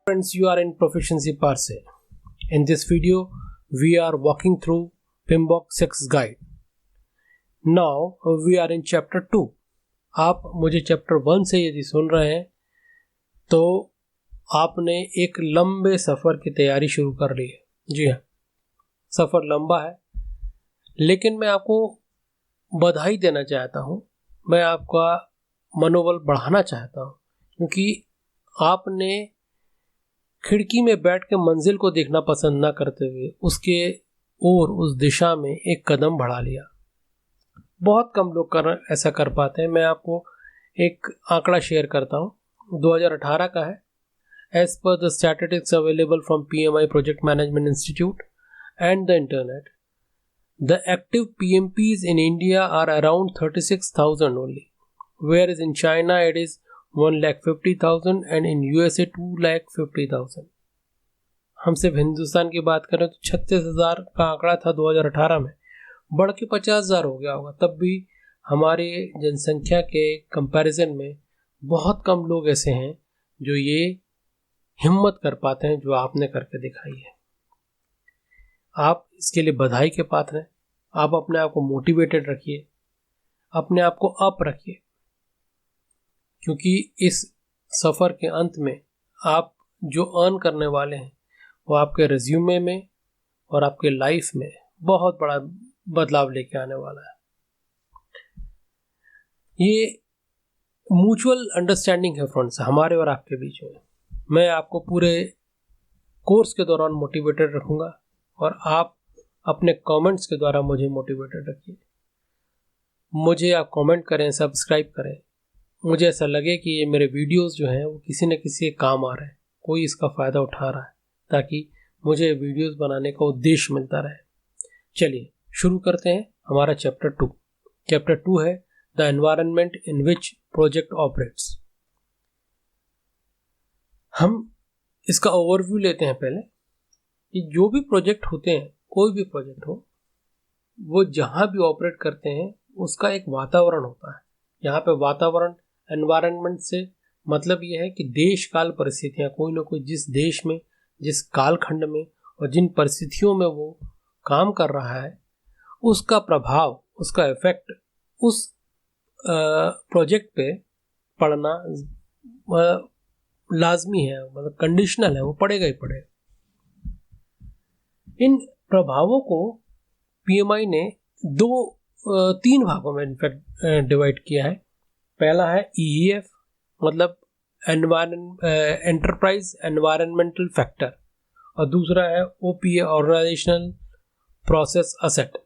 Friends, you are in Proficiency Parse. In this video, we are walking through PMBOK 6 guide. Now we are in chapter 2. आप मुझे chapter 1 से यदि सुन रहे हैं तो आपने एक लंबे सफ़र की तैयारी शुरू कर ली है. जी हाँ, सफ़र लंबा है, लेकिन मैं आपको बधाई देना चाहता हूँ. मैं आपका मनोबल बढ़ाना चाहता हूँ, क्योंकि आपने खिड़की में बैठ के मंजिल को देखना पसंद ना करते हुए उसके और उस दिशा में एक कदम बढ़ा लिया. बहुत कम लोग ऐसा कर पाते हैं. मैं आपको एक आंकड़ा शेयर करता हूँ. 2018 का है. As per the statistics available from PMI project management institute and the internet, the active PMPs in India are around 36,000 only, whereas in China it is 1,50,000 and in USA 2,50,000. हम सिर्फ हिंदुस्तान की बात करें तो 36,000 का आंकड़ा था 2018 में, बढ़ के 50,000 हो गया होगा. तब भी हमारे जनसंख्या के कंपैरिजन में बहुत कम लोग ऐसे हैं जो ये हिम्मत कर पाते हैं जो आपने करके दिखाई है. आप इसके लिए बधाई के पात्र हैं. आप अपने आप को मोटिवेटेड रखिए, अपने आप को अप रखिए, क्योंकि इस सफ़र के अंत में आप जो अर्न करने वाले हैं वो आपके रिज्यूमे में और आपके लाइफ में बहुत बड़ा बदलाव लेके आने वाला है. ये म्यूचुअल अंडरस्टैंडिंग है फ्रेंड्स, हमारे और आपके बीच में. मैं आपको पूरे कोर्स के दौरान मोटिवेटेड रखूँगा और आप अपने कमेंट्स के द्वारा मुझे मोटिवेटेड रखिए. मुझे आप कमेंट करें, सब्सक्राइब करें. मुझे ऐसा लगे कि ये मेरे वीडियोस जो हैं वो किसी न किसी के काम आ रहे हैं, कोई इसका फ़ायदा उठा रहा है, ताकि मुझे वीडियोस बनाने का उद्देश्य मिलता रहे. चलिए शुरू करते हैं हमारा चैप्टर 2. चैप्टर 2 है the environment in which project operates. हम इसका ओवरव्यू लेते हैं पहले कि जो भी प्रोजेक्ट होते हैं, कोई भी प्रोजेक्ट हो, वो जहाँ भी ऑपरेट करते हैं उसका एक वातावरण होता है. यहाँ पे वातावरण, एनवायरनमेंट से मतलब ये है कि देश काल परिस्थितियाँ, कोई ना कोई जिस देश में, जिस कालखंड में और जिन परिस्थितियों में वो काम कर रहा है, उसका प्रभाव, उसका इफेक्ट उस प्रोजेक्ट पे पड़ना लाजमी है, मतलब कंडीशनल है, वो पड़ेगा ही पड़ेगा. इन प्रभावों को PMI ने 3 भागों में इनफैक्ट डिवाइड किया है. पहला है EEF, मतलब एंटरप्राइज एनवायरमेंटल फैक्टर, और दूसरा है OPA, ऑर्गेनाइजेशनल प्रोसेस असेट.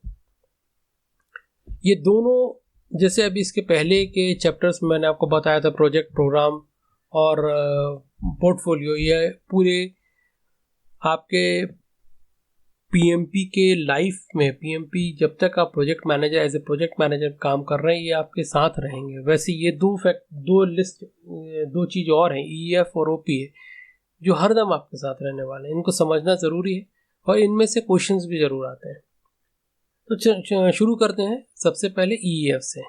ये दोनों, जैसे अभी इसके पहले के चैप्टर्स में मैंने आपको बताया था, प्रोजेक्ट, प्रोग्राम और पोर्टफोलियो, ये पूरे आपके PMP के लाइफ में, PMP जब तक आप project manager, as a project manager काम कर रहे हैं, ये आपके साथ रहेंगे. वैसे ये दो चीज़ और हैं, EEF और OPA, जो हरदम आपके साथ रहने वाले हैं. इनको समझना ज़रूरी है और इनमें से क्वेश्चंस भी ज़रूर आते हैं. तो शुरू करते हैं सबसे पहले EEF से,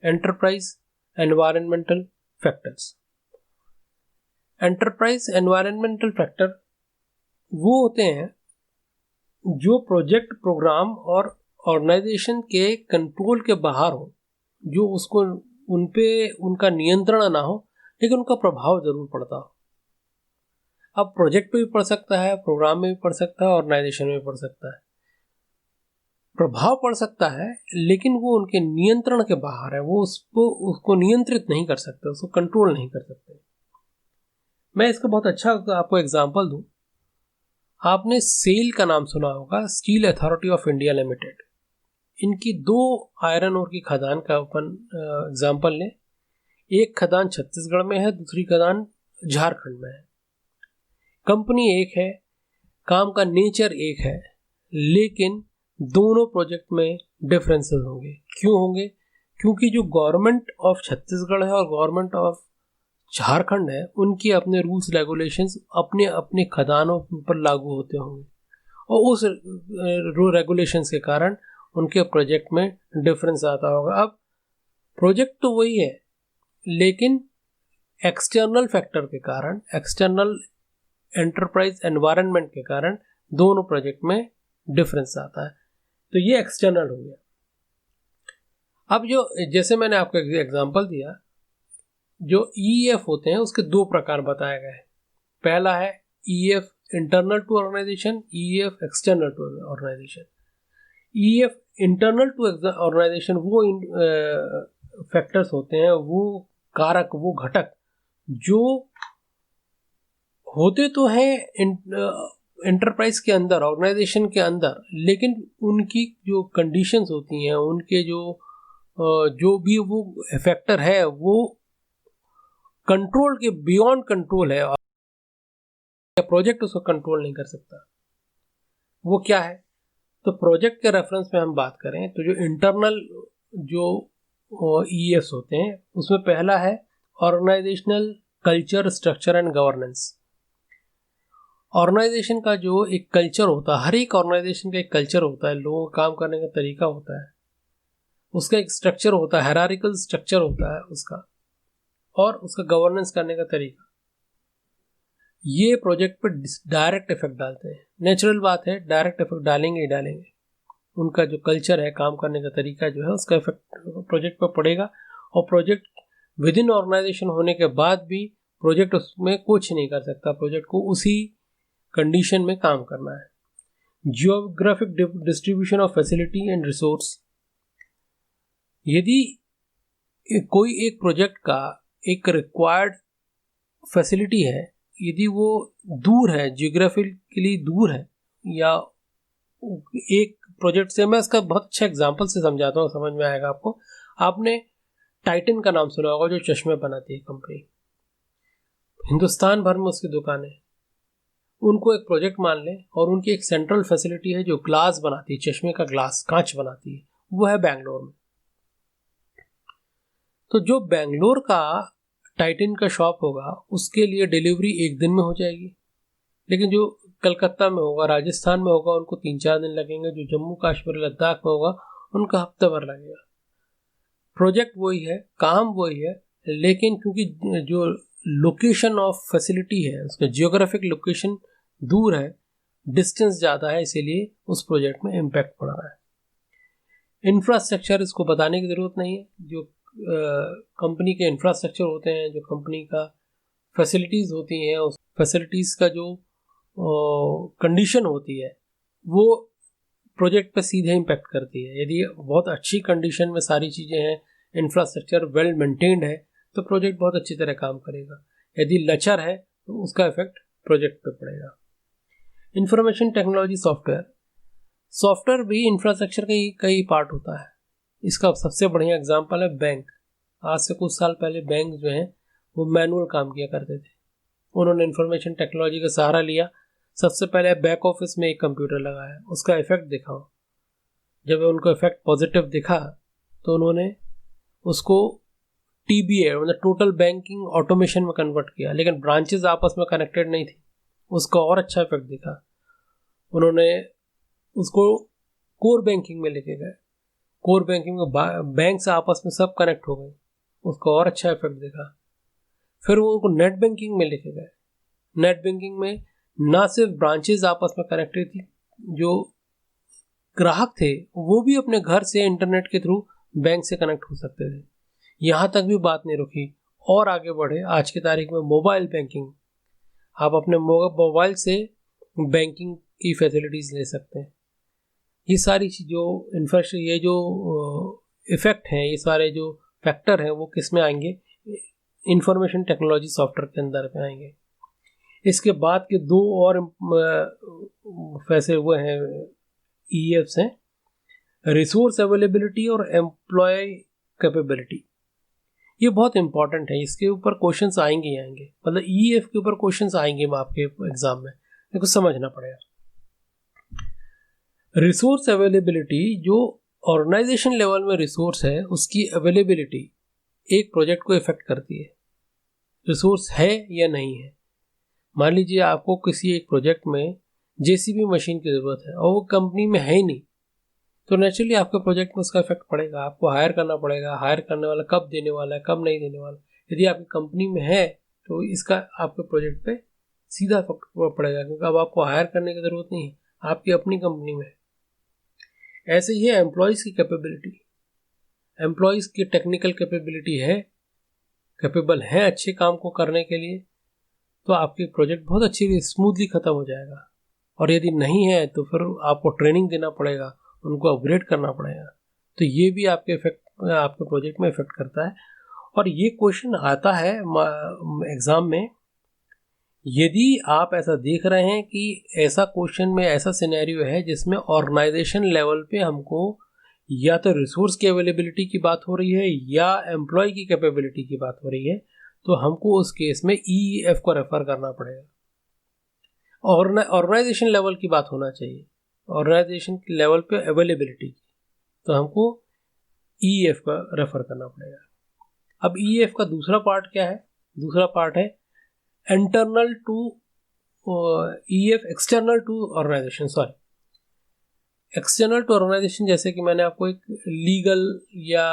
enterprise environmental factors. Enterprise environmental factor वो होते हैं जो प्रोजेक्ट, प्रोग्राम और ऑर्गेनाइजेशन के कंट्रोल के बाहर हो, जो उसको उन पे उनका नियंत्रण ना हो, लेकिन उनका प्रभाव ज़रूर पड़ता हो. अब प्रोजेक्ट पे भी पड़ सकता है, प्रोग्राम में भी पड़ सकता है, ऑर्गेनाइजेशन में भी पड़ सकता है. प्रभाव पड़ सकता है, लेकिन वो उनके नियंत्रण के बाहर है. वो उसको नियंत्रित नहीं कर सकते, उसको कंट्रोल नहीं कर सकते. मैं इसका बहुत अच्छा आपको एग्जाम्पल दूँ. आपने सेल का नाम सुना होगा, steel authority of India limited. इनकी 2 आयरन ओर की खदान का अपन एग्जाम्पल लें. एक खदान छत्तीसगढ़ में है, दूसरी खदान झारखंड में है. कंपनी एक है, काम का नेचर एक है, लेकिन दोनों प्रोजेक्ट में डिफरेंसेस होंगे. क्यों होंगे? क्योंकि जो गवर्नमेंट ऑफ छत्तीसगढ़ है और गवर्नमेंट ऑफ झारखंड है, उनकी अपने रूल्स रेगुलेशंस अपने अपने खदानों पर लागू होते होंगे, और उस रेगुलेशंस के कारण उनके प्रोजेक्ट में डिफरेंस आता होगा. अब प्रोजेक्ट तो वही है, लेकिन एक्सटर्नल फैक्टर के कारण, एक्सटर्नल एंटरप्राइज एनवायरनमेंट के कारण दोनों प्रोजेक्ट में डिफरेंस आता है। तो ये एक्सटर्नल हो गया। अब जो जैसे मैंने आपको एग्जांपल दिया, जो ईएफ होते हैं उसके दो प्रकार बताए गए हैं। पहला है EF internal to organisation, EF external to organisation. EF internal to organisation वो फैक्टर्स होते हैं, वो कारक, वो घटक जो होते तो हैं एंटरप्राइज के अंदर, ऑर्गेनाइजेशन के अंदर, लेकिन उनकी जो कंडीशंस होती हैं, उनके जो भी वो फैक्टर है वो कंट्रोल के बियॉन्ड कंट्रोल है, और प्रोजेक्ट उसको कंट्रोल नहीं कर सकता। वो क्या है? तो प्रोजेक्ट के रेफरेंस में हम बात करें तो जो इंटरनल जो ईएस होते हैं उसमें पहला है organisational culture, structure and governance. Organisation का जो एक कल्चर होता है, हर एक ऑर्गेनाइजेशन का एक कल्चर होता है, लोगों का काम करने का तरीका होता है, उसका एक स्ट्रक्चर होता है, हायरार्किकल स्ट्रक्चर होता है उसका, और उसका गवर्नेंस करने का तरीका। ये प्रोजेक्ट पर डायरेक्ट इफेक्ट डालते हैं। नेचुरल बात है, डायरेक्ट इफेक्ट डालेंगे ही डालेंगे। उनका जो कल्चर है, काम करने का तरीका जो है, उसका इफेक्ट प्रोजेक्ट पर पड़ेगा। और प्रोजेक्ट विद इन ऑर्गेनाइजेशन होने के बाद भी प्रोजेक्ट उसमें कुछ नहीं कर सकता, प्रोजेक्ट को उसी कंडीशन में काम करना है। Geographic distribution of facility and resource. यदि कोई एक प्रोजेक्ट का एक रिक्वायर्ड फैसिलिटी है, यदि वो दूर है, जियोग्राफिकली दूर है, या एक प्रोजेक्ट से, मैं इसका बहुत अच्छा एग्जांपल से समझाता हूँ, समझ में आएगा आपको। आपने टाइटन का नाम सुना होगा, जो चश्मे बनाती है कंपनी, हिंदुस्तान भर में उसकी दुकानें। उनको एक प्रोजेक्ट मान लें और उनकी एक सेंट्रल फैसिलिटी है जो ग्लास बनाती है, चश्मे का ग्लास, कांच बनाती है, वो है बेंगलोर में। तो जो बेंगलोर का टाइटन का शॉप होगा उसके लिए डिलीवरी एक दिन में हो जाएगी, लेकिन जो कलकत्ता में होगा, राजस्थान में होगा, उनको 3-4 दिन लगेंगे। जो जम्मू कश्मीर, लद्दाख में होगा, उनका हफ्ता भर लगेगा। प्रोजेक्ट वही है, काम वही है, लेकिन क्योंकि जो लोकेशन ऑफ फैसिलिटी है, उसका जियोग्राफिक लोकेशन दूर है, डिस्टेंस ज़्यादा है, इसीलिए उस प्रोजेक्ट में इम्पैक्ट पड़ रहा है। इंफ्रास्ट्रक्चर, इसको बताने की ज़रूरत नहीं है। जो कंपनी के इंफ्रास्ट्रक्चर होते हैं, जो कंपनी का फैसिलिटीज़ होती हैं, उस फैसिलिटीज़ का जो कंडीशन होती है, वो प्रोजेक्ट पे सीधे इम्पैक्ट करती है। यदि बहुत अच्छी कंडीशन में सारी चीज़ें हैं, इंफ्रास्ट्रक्चर वेल मेंटेन्ड है, तो प्रोजेक्ट बहुत अच्छी तरह काम करेगा। यदि लचर है तो उसका इफेक्ट प्रोजेक्ट पे पड़ेगा। इंफॉर्मेशन टेक्नोलॉजी सॉफ्टवेयर भी इंफ्रास्ट्रक्चर का ही कई पार्ट होता है। इसका सबसे बढ़िया एग्जांपल है बैंक। आज से कुछ साल पहले बैंक जो है वो मैनुअल काम किया करते थे, उन्होंने इंफॉर्मेशन टेक्नोलॉजी का सहारा लिया। सबसे पहले बैक ऑफिस में एक कंप्यूटर लगाया, उसका इफेक्ट दिखाओ। जब उनको इफेक्ट पॉजिटिव दिखा तो उन्होंने उसको TBA मतलब टोटल बैंकिंग ऑटोमेशन में कन्वर्ट किया, लेकिन ब्रांचेस आपस में कनेक्टेड नहीं थी, उसका और अच्छा इफेक्ट दिखा। उन्होंने उसको कोर बैंकिंग में लेके गए, कोर बैंकिंग में बैंक से आपस में सब कनेक्ट हो गए, उसका और अच्छा इफेक्ट दिखा। फिर वो उनको नेट बैंकिंग में लेके गए, नेट बैंकिंग में ना सिर्फ ब्रांचेस आपस में कनेक्टेड थी, जो ग्राहक थे वो भी अपने घर से इंटरनेट के थ्रू बैंक से कनेक्ट हो सकते थे। यहाँ तक भी बात नहीं रुकी, और आगे बढ़े। आज की तारीख में मोबाइल बैंकिंग, आप अपने मोबाइल से बैंकिंग की फैसिलिटीज़ ले सकते हैं। ये सारी चीज़ जो इंफ्रास्ट्रक्चर, ये जो इफ़ेक्ट हैं, ये सारे जो फैक्टर हैं, वो किस में आएंगे? इंफॉर्मेशन टेक्नोलॉजी सॉफ्टवेयर के अंदर में आएंगे। इसके बाद के दो और फैसे हुए हैं EFs हैं, रिसोर्स अवेलेबिलिटी और एम्प्लॉय कैपेबिलिटी। ये बहुत इंपॉर्टेंट है, इसके ऊपर क्वेश्चंस आएंगे ही आएंगे, मतलब EF के ऊपर क्वेश्चंस आएंगे आपके एग्जाम में, इसको समझना पड़ेगा। रिसोर्स अवेलेबिलिटी, जो ऑर्गेनाइजेशन लेवल में रिसोर्स है, उसकी अवेलेबिलिटी एक प्रोजेक्ट को इफेक्ट करती है। रिसोर्स है या नहीं है। मान लीजिए आपको किसी एक प्रोजेक्ट में JCB मशीन की ज़रूरत है और वो कंपनी में है ही नहीं, तो नेचुरली आपके प्रोजेक्ट में उसका इफेक्ट पड़ेगा। आपको हायर करना पड़ेगा, हायर करने वाला कब देने वाला है, कब नहीं देने वाला। यदि आपकी कंपनी में है तो इसका आपके प्रोजेक्ट पे सीधा इफेक्ट पड़ेगा, क्योंकि अब आपको हायर करने की ज़रूरत नहीं है, आपकी अपनी कंपनी में। ऐसे ही है एम्प्लॉयज़ की कैपेबिलिटी। एम्प्लॉयज़ की टेक्निकल कैपेबिलिटी है, कैपेबल है अच्छे काम को करने के लिए, तो आपकी प्रोजेक्ट बहुत अच्छी स्मूथली ख़त्म हो जाएगा। और यदि नहीं है तो फिर आपको ट्रेनिंग देना पड़ेगा, उनको अपग्रेड करना पड़ेगा। तो ये भी आपके प्रोजेक्ट में इफेक्ट करता है। और ये क्वेश्चन आता है एग्ज़ाम में, यदि आप ऐसा देख रहे हैं कि ऐसा क्वेश्चन में ऐसा सिनेरियो है जिसमें ऑर्गेनाइजेशन लेवल पे हमको या तो रिसोर्स की अवेलेबिलिटी की बात हो रही है या एम्प्लॉय की कैपेबिलिटी की बात हो रही है, तो हमको उस केस में EEF को रेफर करना पड़ेगा। ऑर्गेनाइजेशन लेवल की बात होना चाहिए, ऑर्गेनाइजेशन लेवल पे अवेलेबिलिटी की, तो हमको EEF का रेफर करना पड़ेगा। अब EEF का दूसरा पार्ट क्या है? दूसरा पार्ट है internal to EEF external to organisation, external to organisation. जैसे कि मैंने आपको एक लीगल या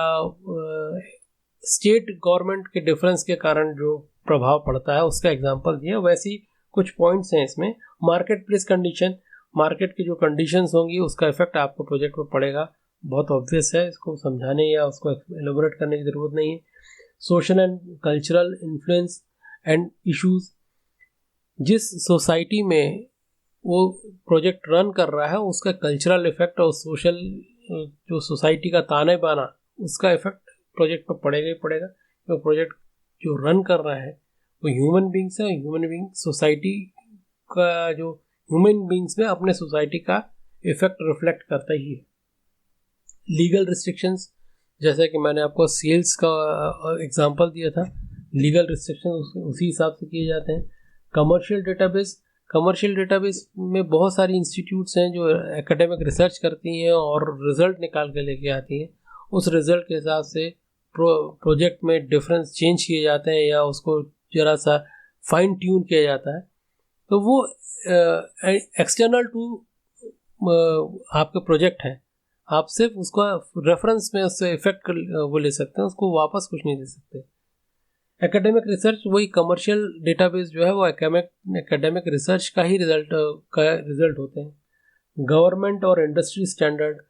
स्टेट गवर्नमेंट के डिफरेंस के कारण जो प्रभाव पड़ता है उसका एग्जांपल दिया, वैसी कुछ पॉइंट्स हैं इसमें। मार्केट प्लेस कंडीशन, मार्केट की जो कंडीशंस होंगी उसका इफेक्ट आपको प्रोजेक्ट पर पड़ेगा, बहुत ऑब्वियस है, इसको समझाने या उसको एलोबरेट करने की ज़रूरत नहीं है। Social and cultural influence and issues, जिस सोसाइटी में वो प्रोजेक्ट रन कर रहा है उसका कल्चरल इफेक्ट और सोशल जो सोसाइटी का ताने बाना, उसका इफेक्ट प्रोजेक्ट पर पड़ेगा ही पड़ेगा। तो प्रोजेक्ट जो रन कर रहा है वो ह्यूमन बींग्स है, ह्यूमन बींग सोसाइटी का, जो ह्यूमन बींग्स में अपने सोसाइटी का इफेक्ट रिफ्लेक्ट करता ही है। लीगल रिस्ट्रिक्शंस, जैसे कि मैंने आपको सेल्स का एग्जांपल दिया था, लीगल रिस्ट्रिक्शंस उसी हिसाब से किए जाते हैं। कमर्शियल डेटाबेस, कमर्शियल डेटाबेस में बहुत सारी इंस्टीट्यूट्स हैं जो एकेडमिक रिसर्च करती हैं और रिजल्ट निकाल के लेके आती हैं। उस रिजल्ट के हिसाब से प्रोजेक्ट में डिफरेंस चेंज किए जाते हैं या उसको ज़रा सा फाइन ट्यून किया जाता है। तो वो एक्सटर्नल टू आपके प्रोजेक्ट है, आप सिर्फ उसका रेफरेंस में उससे इफेक्ट वो ले सकते हैं, उसको वापस कुछ नहीं दे सकते। एकेडमिक रिसर्च, वही कमर्शियल डेटाबेस जो है वो एकेडमिक रिसर्च का ही रिजल्ट होते हैं। गवर्नमेंट और इंडस्ट्री स्टैंडर्ड,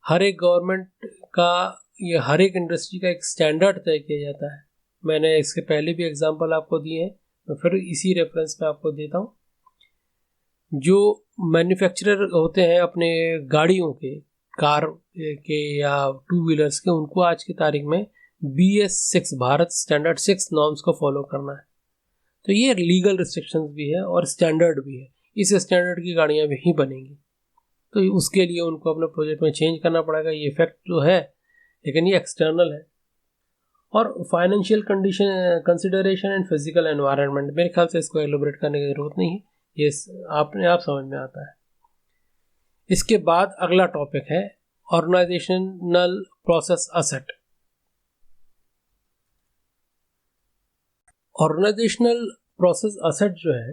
हर एक गवर्नमेंट का या हर एक इंडस्ट्री का एक स्टैंडर्ड तय किया जाता है। मैंने इसके पहले भी एग्जांपल आपको दिए हैं, मैं फिर इसी रेफरेंस पे आपको देता हूँ। जो मैन्युफैक्चरर होते हैं अपने गाड़ियों के, कार के या टू व्हीलर्स के, उनको आज की तारीख में BS6 भारत स्टैंडर्ड 6 नॉर्म्स को फॉलो करना है। तो ये लीगल रिस्ट्रिक्शंस भी है और स्टैंडर्ड भी है, इस स्टैंडर्ड की गाड़ियाँ भी ही बनेंगी। तो उसके लिए उनको अपने प्रोजेक्ट में चेंज करना पड़ेगा, ये इफेक्ट जो है, लेकिन ये एक्सटर्नल है। और financial condition consideration and physical environment, मेरे ख्याल से इसको एलोबरेट करने की ज़रूरत नहीं है, ये आपने आप समझ में आता है। इसके बाद अगला टॉपिक है organisational process asset. Organisational process asset जो है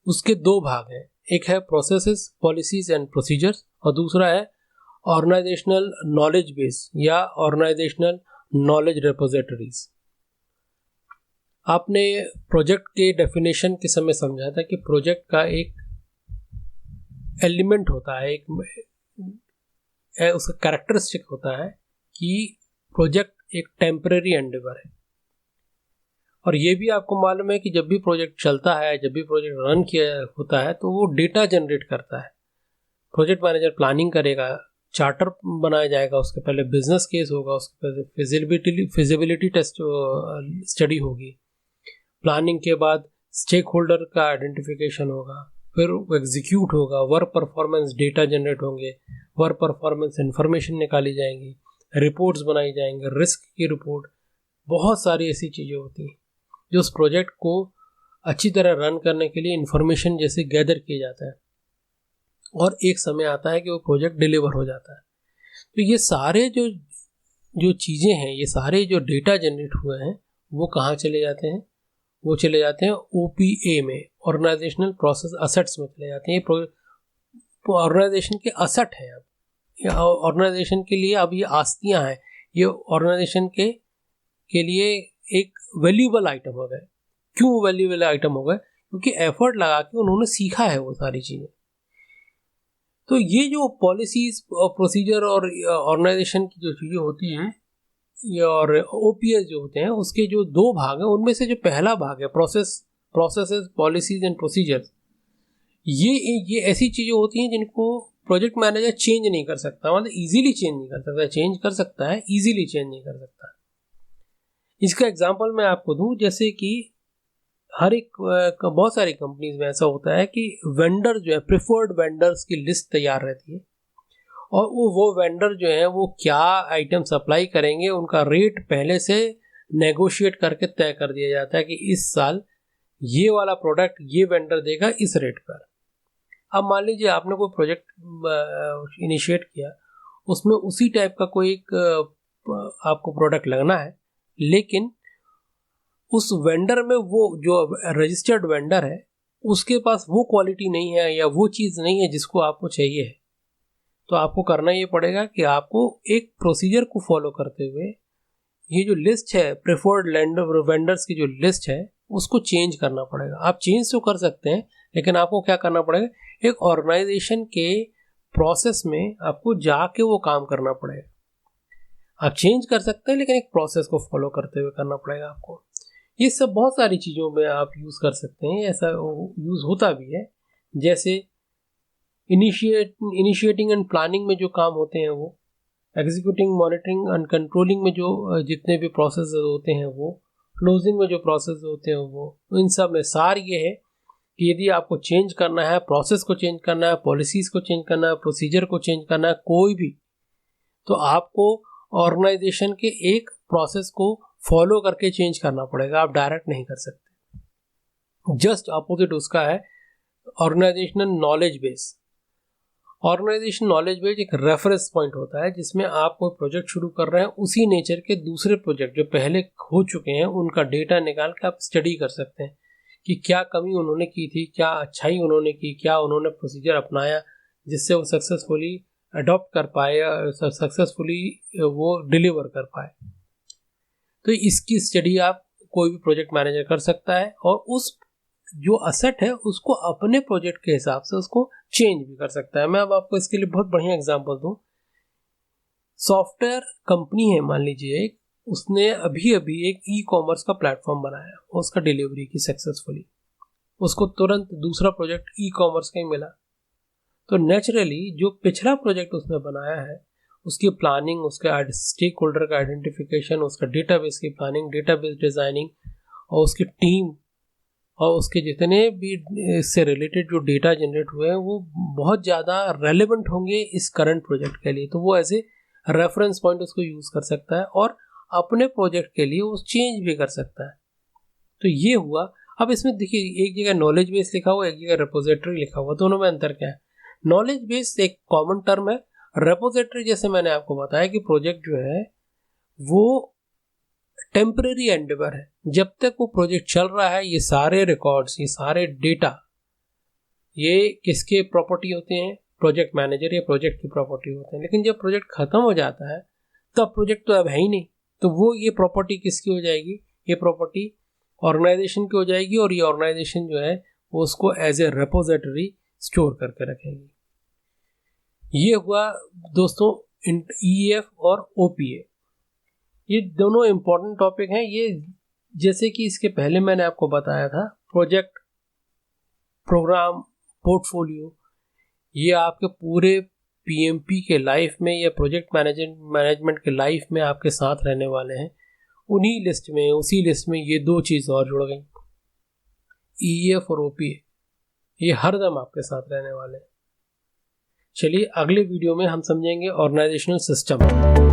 उसके दो भाग हैं, एक है प्रोसेसेस, पॉलिसीज एंड प्रोसीजर्स, और दूसरा है ऑर्गेनाइजेशनल नॉलेज बेस या ऑर्गेनाइजेशनल नॉलेज रिपोजिटरीज। आपने प्रोजेक्ट के डेफिनेशन के समय समझा था कि प्रोजेक्ट का एक एलिमेंट होता है, एक उसका कैरेक्टरिस्टिक होता है कि प्रोजेक्ट एक टेम्परेरी एंडेवर है। और ये भी आपको मालूम है कि जब भी प्रोजेक्ट चलता है, जब भी प्रोजेक्ट रन किया होता है, तो वो डेटा जनरेट करता है। प्रोजेक्ट मैनेजर प्लानिंग करेगा, चार्टर बनाया जाएगा, उसके पहले बिजनेस केस होगा, उसके पहले फिजिबिलिटी टेस्ट स्टडी होगी, प्लानिंग के बाद स्टेक होल्डर का आइडेंटिफिकेशन होगा, फिर वो एग्जीक्यूट होगा, वर्क परफॉर्मेंस डेटा जनरेट होंगे, वर्क परफॉर्मेंस इंफॉर्मेशन निकाली जाएंगी, रिपोर्ट्स बनाई जाएंगे, रिस्क की रिपोर्ट, बहुत सारी ऐसी चीज़ें होती हैं जो उस प्रोजेक्ट को अच्छी तरह रन करने के लिए इंफॉर्मेशन जैसे गैदर किया जाता है, और एक समय आता है कि वो प्रोजेक्ट डिलीवर हो जाता है। तो ये सारे जो चीज़ें हैं, ये सारे जो डेटा जनरेट हुए हैं, वो कहाँ चले जाते हैं? वो चले जाते हैं OPA में, ऑर्गेनाइजेशनल प्रोसेस असेट्स में चले जाते हैं। ये ऑर्गेनाइजेशन के असेट हैं, अब ऑर्गेनाइजेशन के लिए अब ये आस्तियाँ हैं, ये ऑर्गेनाइजेशन के लिए एक वैल्यूएबल आइटम हो गए। क्यों वैल्यूएबल आइटम हो गए? क्योंकि एफर्ट लगा के उन्होंने सीखा है वो सारी चीज़ें। तो ये जो पॉलिसीज और प्रोसीजर और ऑर्गेनाइजेशन की जो चीज़ें होती हैं और ओपीएस जो होते हैं उसके जो दो भाग हैं, उनमें से जो पहला भाग है प्रोसेसेस पॉलिसीज एंड प्रोसीजर्स, ये ऐसी चीज़ें होती हैं जिनको प्रोजेक्ट मैनेजर चेंज नहीं कर सकता, मतलब इजीली चेंज नहीं कर सकता। चेंज कर सकता है, इजीली चेंज नहीं कर सकता। इसका एग्जांपल मैं आपको दूं, जैसे कि हर एक बहुत सारी कंपनीज में ऐसा होता है कि वेंडर जो है, प्रिफर्ड वेंडर्स की लिस्ट तैयार रहती है और वो वेंडर जो है वो क्या आइटम सप्लाई करेंगे उनका रेट पहले से नेगोशिएट करके तय कर दिया जाता है कि इस साल ये वाला प्रोडक्ट ये वेंडर देगा इस रेट पर। अब मान लीजिए आपने कोई प्रोजेक्ट इनिशिएट किया, उसमें उसी टाइप का कोई एक आपको प्रोडक्ट लगना है, लेकिन उस वेंडर में वो जो रजिस्टर्ड वेंडर है उसके पास वो क्वालिटी नहीं है या वो चीज़ नहीं है जिसको आपको चाहिए है। तो आपको करना ये पड़ेगा कि आपको एक प्रोसीजर को फॉलो करते हुए ये जो लिस्ट है प्रेफर्ड वेंडर्स की जो लिस्ट है उसको चेंज करना पड़ेगा। आप चेंज तो कर सकते हैं, लेकिन आपको क्या करना पड़ेगा, एक ऑर्गेनाइजेशन के प्रोसेस में आपको जाके वो काम करना पड़ेगा। आप चेंज कर सकते हैं लेकिन एक प्रोसेस को फॉलो करते हुए करना पड़ेगा आपको। ये सब बहुत सारी चीज़ों में आप यूज़ कर सकते हैं, ऐसा यूज़ होता भी है। जैसे इनिशिएटिंग एंड प्लानिंग में जो काम होते हैं वो, एग्जीक्यूटिंग मॉनिटरिंग एंड कंट्रोलिंग में जो जितने भी प्रोसेस होते हैं वो, क्लोजिंग में जो प्रोसेस होते हैं वो, इन सब में सार ये है कि यदि आपको चेंज करना है, प्रोसेस को चेंज करना है, पॉलिसीज़ को चेंज करना है, प्रोसीजर को चेंज करना है, कोई भी, तो आपको ऑर्गेनाइजेशन के एक प्रोसेस को फॉलो करके चेंज करना पड़ेगा। आप डायरेक्ट नहीं कर सकते। जस्ट अपोजिट उसका है organisational knowledge base. Organisation knowledge base एक रेफरेंस पॉइंट होता है जिसमें आप कोई प्रोजेक्ट शुरू कर रहे हैं, उसी नेचर के दूसरे प्रोजेक्ट जो पहले हो चुके हैं उनका डेटा निकाल के आप स्टडी कर सकते हैं कि क्या कमी उन्होंने की थी, क्या अच्छाई उन्होंने की, क्या उन्होंने प्रोसीजर अपनाया जिससे वो सक्सेसफुली अडॉप्ट कर पाए, सक्सेसफुली वो डिलीवर कर पाए। तो इसकी स्टडी आप कोई भी प्रोजेक्ट मैनेजर कर सकता है और उस जो असेट है उसको अपने प्रोजेक्ट के हिसाब से उसको चेंज भी कर सकता है। मैं अब आपको इसके लिए बहुत बढ़िया एग्जांपल दूं। सॉफ्टवेयर कंपनी है मान लीजिए एक, उसने अभी एक ई कॉमर्स का प्लेटफॉर्म बनाया, उसका डिलीवरी की सक्सेसफुली, उसको तुरंत दूसरा प्रोजेक्ट ई कॉमर्स का ही मिला। तो नेचुरली जो पिछला प्रोजेक्ट उसने बनाया है उसकी प्लानिंग, उसके स्टेक होल्डर का आइडेंटिफिकेशन, उसका डेटाबेस की प्लानिंग, डेटाबेस डिज़ाइनिंग और उसकी टीम और उसके जितने भी इससे रिलेटेड जो डेटा जनरेट हुए हैं वो बहुत ज़्यादा रेलेवेंट होंगे इस करंट प्रोजेक्ट के लिए। तो वो एज ए रेफरेंस पॉइंट उसको यूज़ कर सकता है और अपने प्रोजेक्ट के लिए वो चेंज भी कर सकता है। तो ये हुआ। अब इसमें देखिए एक जगह नॉलेज बेस लिखा हुआ है, एक जगह रिपोजिटरी लिखा हुआ, दोनों में अंतर क्या है? नॉलेज बेस एक कॉमन टर्म है। रेपोजिटरी जैसे मैंने आपको बताया कि प्रोजेक्ट जो है वो टेम्परेरी एंडेवर है, जब तक वो प्रोजेक्ट चल रहा है ये सारे रिकॉर्ड्स, ये सारे डेटा, ये किसके प्रॉपर्टी होते हैं? प्रोजेक्ट मैनेजर या प्रोजेक्ट की प्रॉपर्टी होते हैं। लेकिन जब प्रोजेक्ट खत्म हो जाता है तब प्रोजेक्ट तो अब है ही नहीं, तो वो ये प्रॉपर्टी किसकी हो जाएगी? ये प्रॉपर्टी ऑर्गेनाइजेशन की हो जाएगी और ये ऑर्गेनाइजेशन जो है वो उसको एज ए रेपोजिटरी स्टोर करके रखेगी। ये हुआ दोस्तों ईएफ और ओपीए, ये दोनों इंपॉर्टेंट टॉपिक हैं। ये जैसे कि इसके पहले मैंने आपको बताया था प्रोजेक्ट, प्रोग्राम, पोर्टफोलियो, ये आपके पूरे पीएमपी के लाइफ में या प्रोजेक्ट मैनेजमेंट के लाइफ में आपके साथ रहने वाले हैं। उन्हीं लिस्ट में, उसी लिस्ट में ये दो चीज़ और जुड़ गई, ईएफ और ओपीए, ये हरदम आपके साथ रहने वाले हैं। चलिए अगले वीडियो में हम समझेंगे ऑर्गेनाइजेशनल सिस्टम।